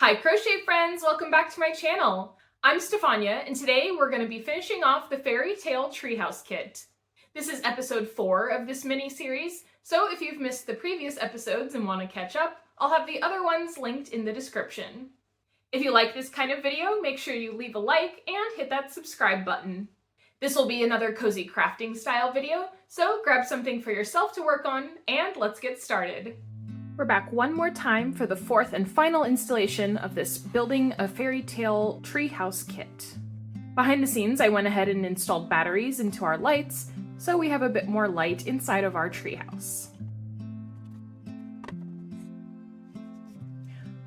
Hi crochet friends, welcome back to my channel. I'm Stefania and today we're going to be finishing off the Fairytale treehouse kit. This is episode 4 of this mini-series, so if you've missed the previous episodes and want to catch up, I'll have the other ones linked in the description. If you like this kind of video, make sure you leave a like and hit that subscribe button. This will be another cozy crafting style video, so grab something for yourself to work on and let's get started. We're back one more time for the fourth and final installation of this Building a Fairytale treehouse kit. Behind the scenes, I went ahead and installed batteries into our lights, so we have a bit more light inside of our treehouse.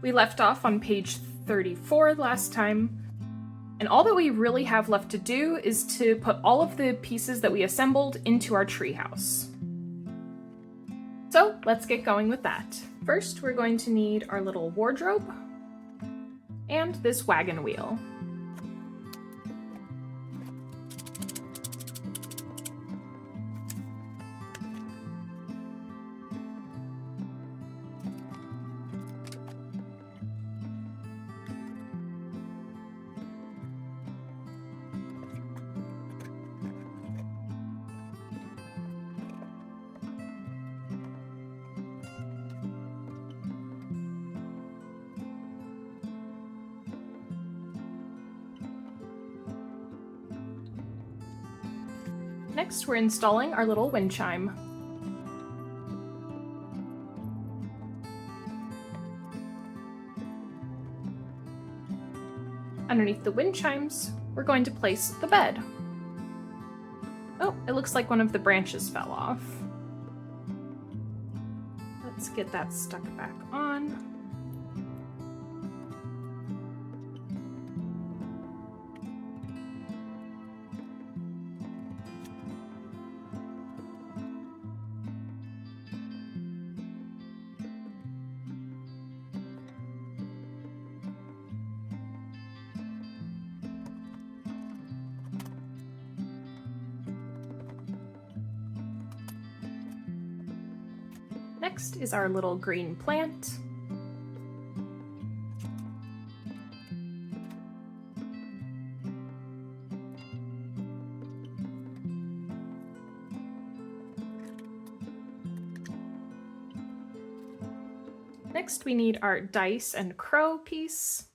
We left off on page 34 last time, and all that we really have left to do is to put all of the pieces that we assembled into our treehouse. So let's get going with that. First, we're going to need our little wardrobe and this wagon wheel. Next, we're installing our little wind chime. Underneath the wind chimes, we're going to place the bed. Oh, it looks like one of the branches fell off. Let's get that stuck back on. Next is our little green plant. Next we need our dice and crow piece,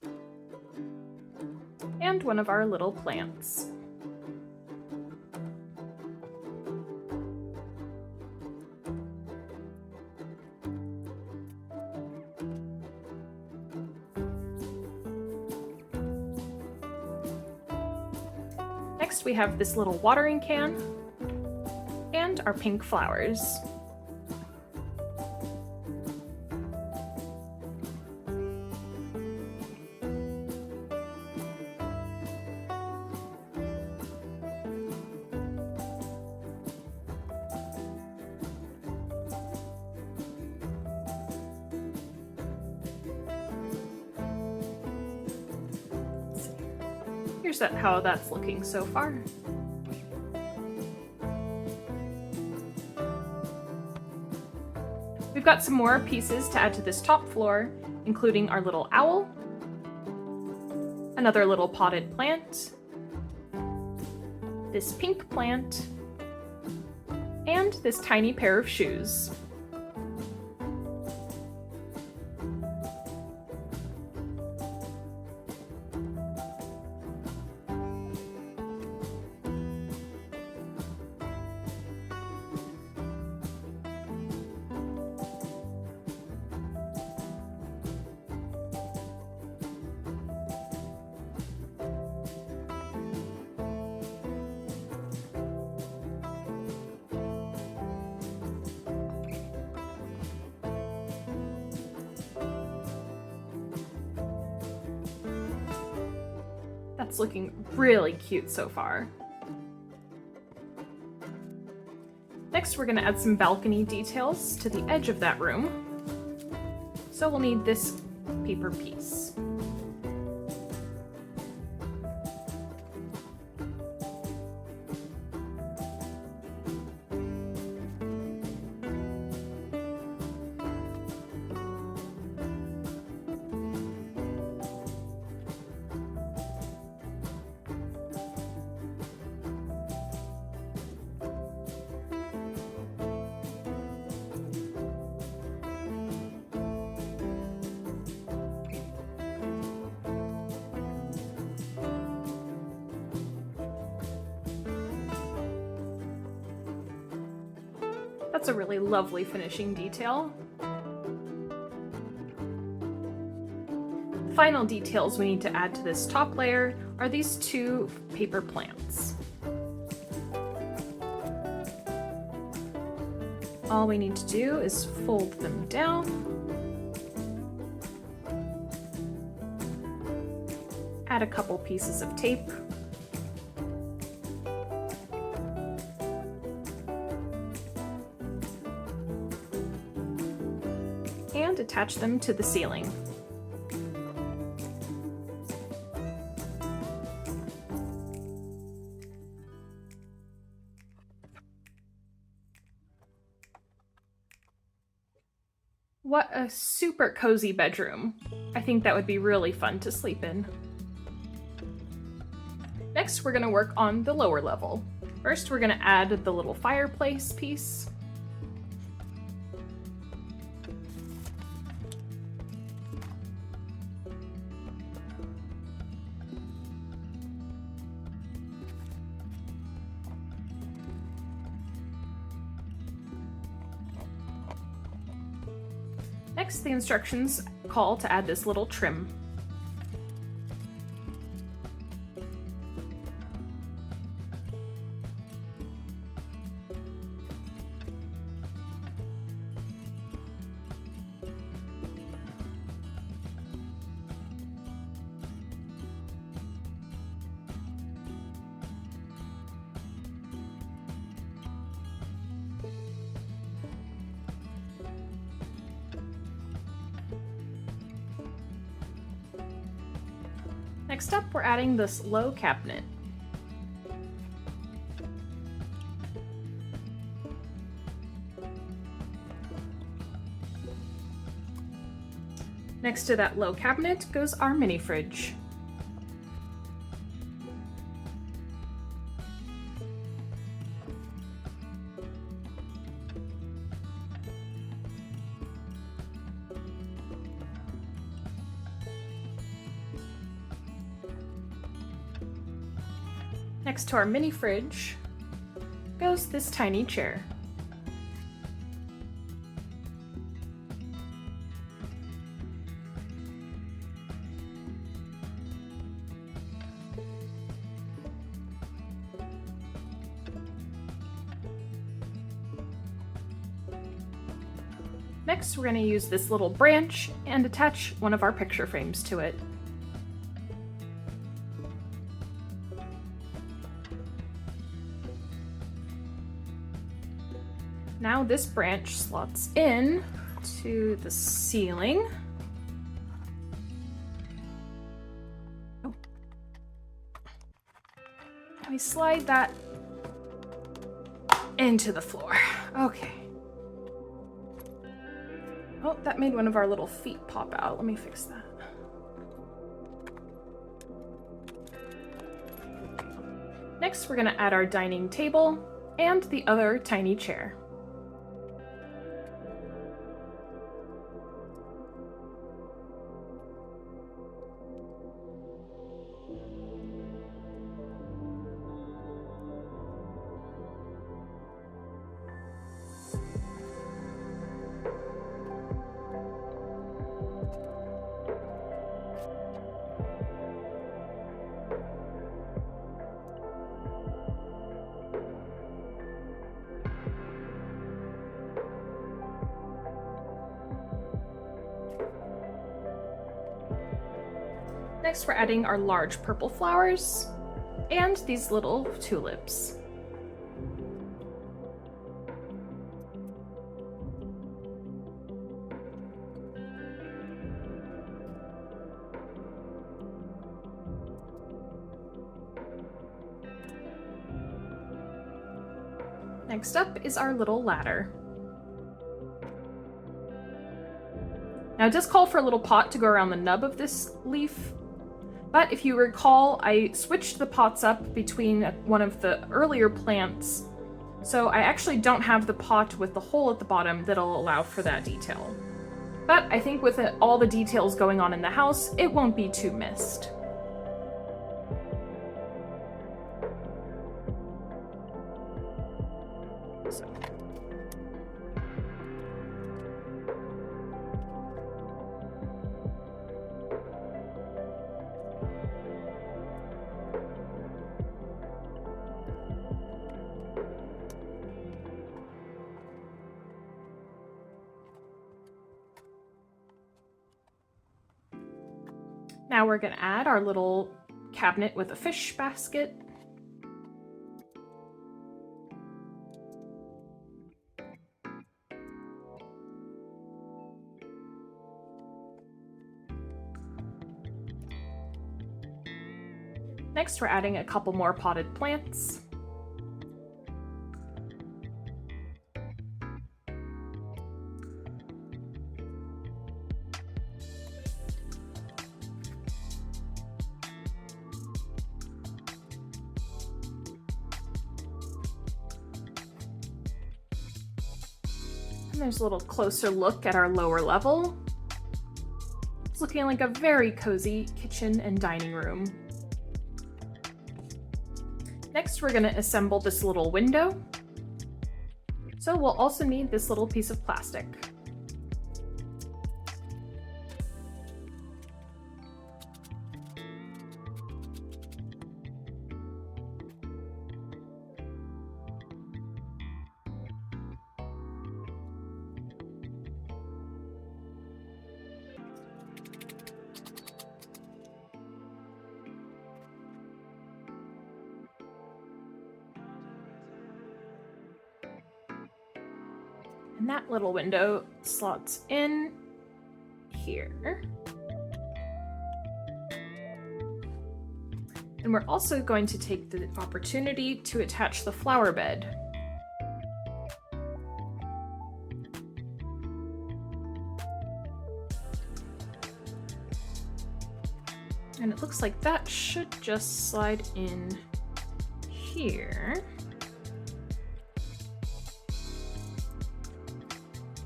and one of our little plants. Next we have this little watering can and our pink flowers. Here's how that's looking so far. We've got some more pieces to add to this top floor, including our little owl, another little potted plant, this pink plant, and this tiny pair of shoes. That's looking really cute so far. Next, we're going to add some balcony details to the edge of that room. So we'll need this paper piece. That's a really lovely finishing detail. Final details we need to add to this top layer are these two paper plants. All we need to do is fold them down, add a couple pieces of tape, and attach them to the ceiling. What a super cozy bedroom. I think that would be really fun to sleep in. Next, we're gonna work on the lower level. First, we're gonna add the little fireplace piece. Next, the instructions call to add this little trim. Next up, we're adding this low cabinet. Next to that low cabinet goes our mini fridge. Next to our mini fridge goes this tiny chair. Next, we're going to use this little branch and attach one of our picture frames to it. Now this branch slots in to the ceiling. Oh. And we slide that into the floor. Okay. Oh, that made one of our little feet pop out. Let me fix that. Next, we're gonna add our dining table and the other tiny chair. Next, we're adding our large purple flowers and these little tulips. Next up is our little ladder. Now it does call for a little pot to go around the nub of this leaf, but if you recall, I switched the pots up between one of the earlier plants, so I actually don't have the pot with the hole at the bottom that'll allow for that detail. But I think with all the details going on in the house, it won't be too missed. Now we're going to add our little cabinet with a fish basket. Next, we're adding a couple more potted plants. And there's a little closer look at our lower level. It's looking like a very cozy kitchen and dining room. Next, we're going to assemble this little window. So we'll also need this little piece of plastic. And that little window slots in here. And we're also going to take the opportunity to attach the flower bed. And it looks like that should just slide in here.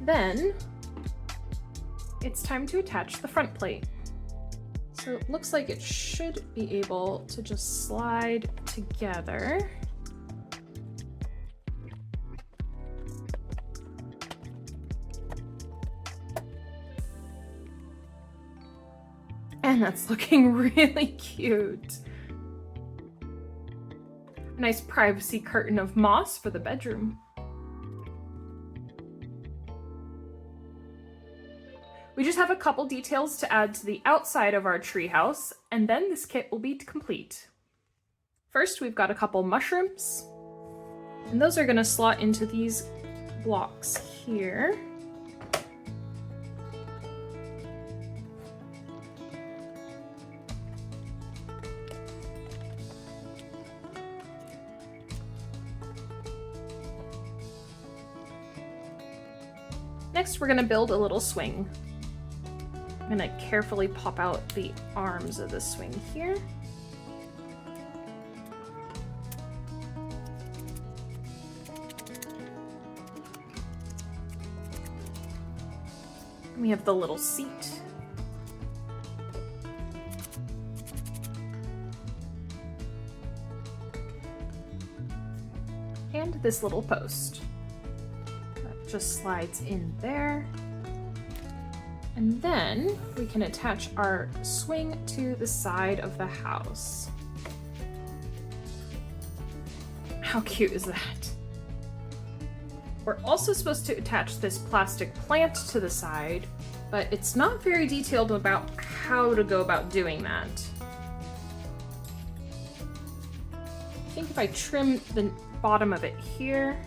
Then it's time to attach the front plate. So it looks like it should be able to just slide together. And that's looking really cute. A nice privacy curtain of moss for the bedroom. We just have a couple details to add to the outside of our treehouse, and then this kit will be complete. First, we've got a couple mushrooms, and those are going to slot into these blocks here. Next, we're going to build a little swing. I'm going to carefully pop out the arms of the swing here. And we have the little seat. And this little post. That just slides in there. And then we can attach our swing to the side of the house. How cute is that? We're also supposed to attach this plastic plant to the side, but it's not very detailed about how to go about doing that. I think if I trim the bottom of it here,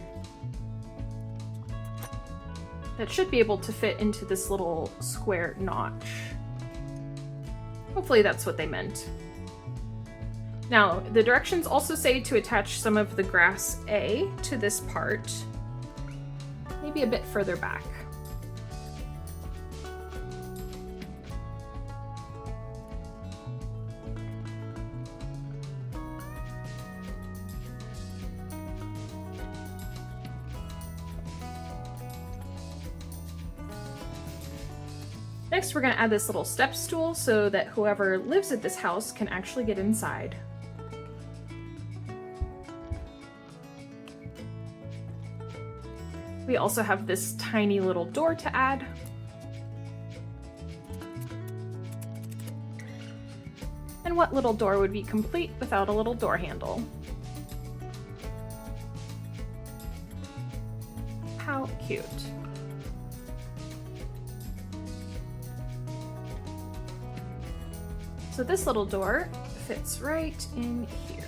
that should be able to fit into this little square notch. Hopefully that's what they meant. Now, the directions also say to attach some of the grass A to this part, maybe a bit further back. Next, we're going to add this little step stool so that whoever lives at this house can actually get inside. We also have this tiny little door to add. And what little door would be complete without a little door handle? How cute. So this little door fits right in here.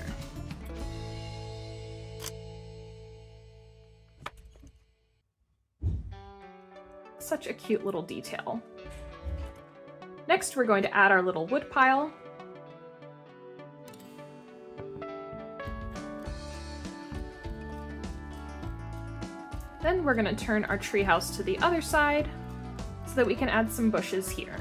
Such a cute little detail. Next, we're going to add our little wood pile. Then we're going to turn our treehouse to the other side so that we can add some bushes here.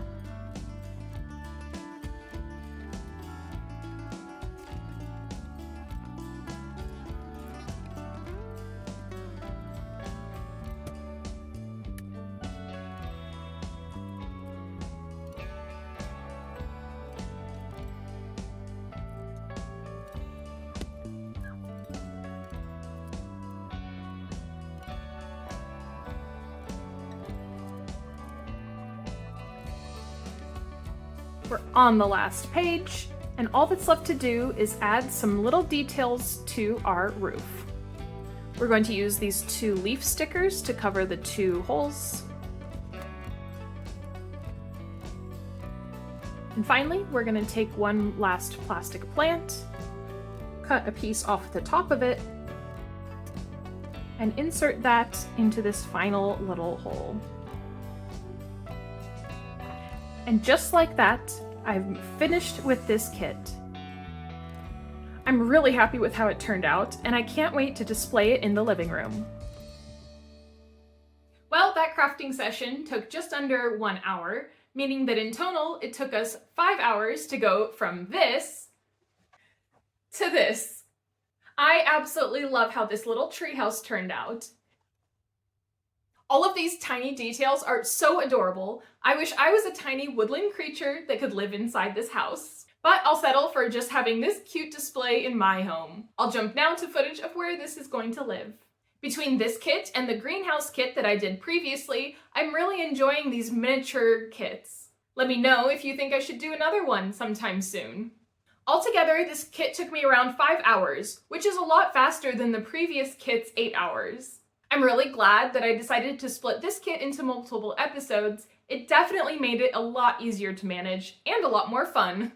We're on the last page, and all that's left to do is add some little details to our roof. We're going to use these 2 leaf stickers to cover the 2 holes. And finally, we're going to take one last plastic plant, cut a piece off the top of it, and insert that into this final little hole. And just like that, I'm finished with this kit. I'm really happy with how it turned out, and I can't wait to display it in the living room. Well, that crafting session took just under 1 hour, meaning that in total it took us 5 hours to go from this to this. I absolutely love how this little treehouse turned out. All of these tiny details are so adorable. I wish I was a tiny woodland creature that could live inside this house. But I'll settle for just having this cute display in my home. I'll jump now to footage of where this is going to live. Between this kit and the greenhouse kit that I did previously, I'm really enjoying these miniature kits. Let me know if you think I should do another one sometime soon. Altogether, this kit took me around 5 hours, which is a lot faster than the previous kit's 8 hours. I'm really glad that I decided to split this kit into multiple episodes. It definitely made it a lot easier to manage and a lot more fun.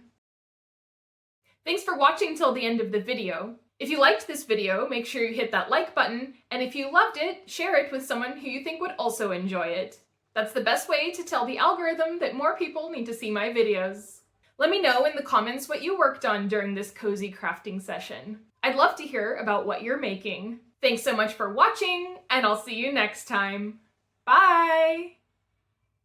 Thanks for watching till the end of the video. If you liked this video, make sure you hit that like button, and if you loved it, share it with someone who you think would also enjoy it. That's the best way to tell the algorithm that more people need to see my videos. Let me know in the comments what you worked on during this cozy crafting session. I'd love to hear about what you're making. Thanks so much for watching, and I'll see you next time. Bye!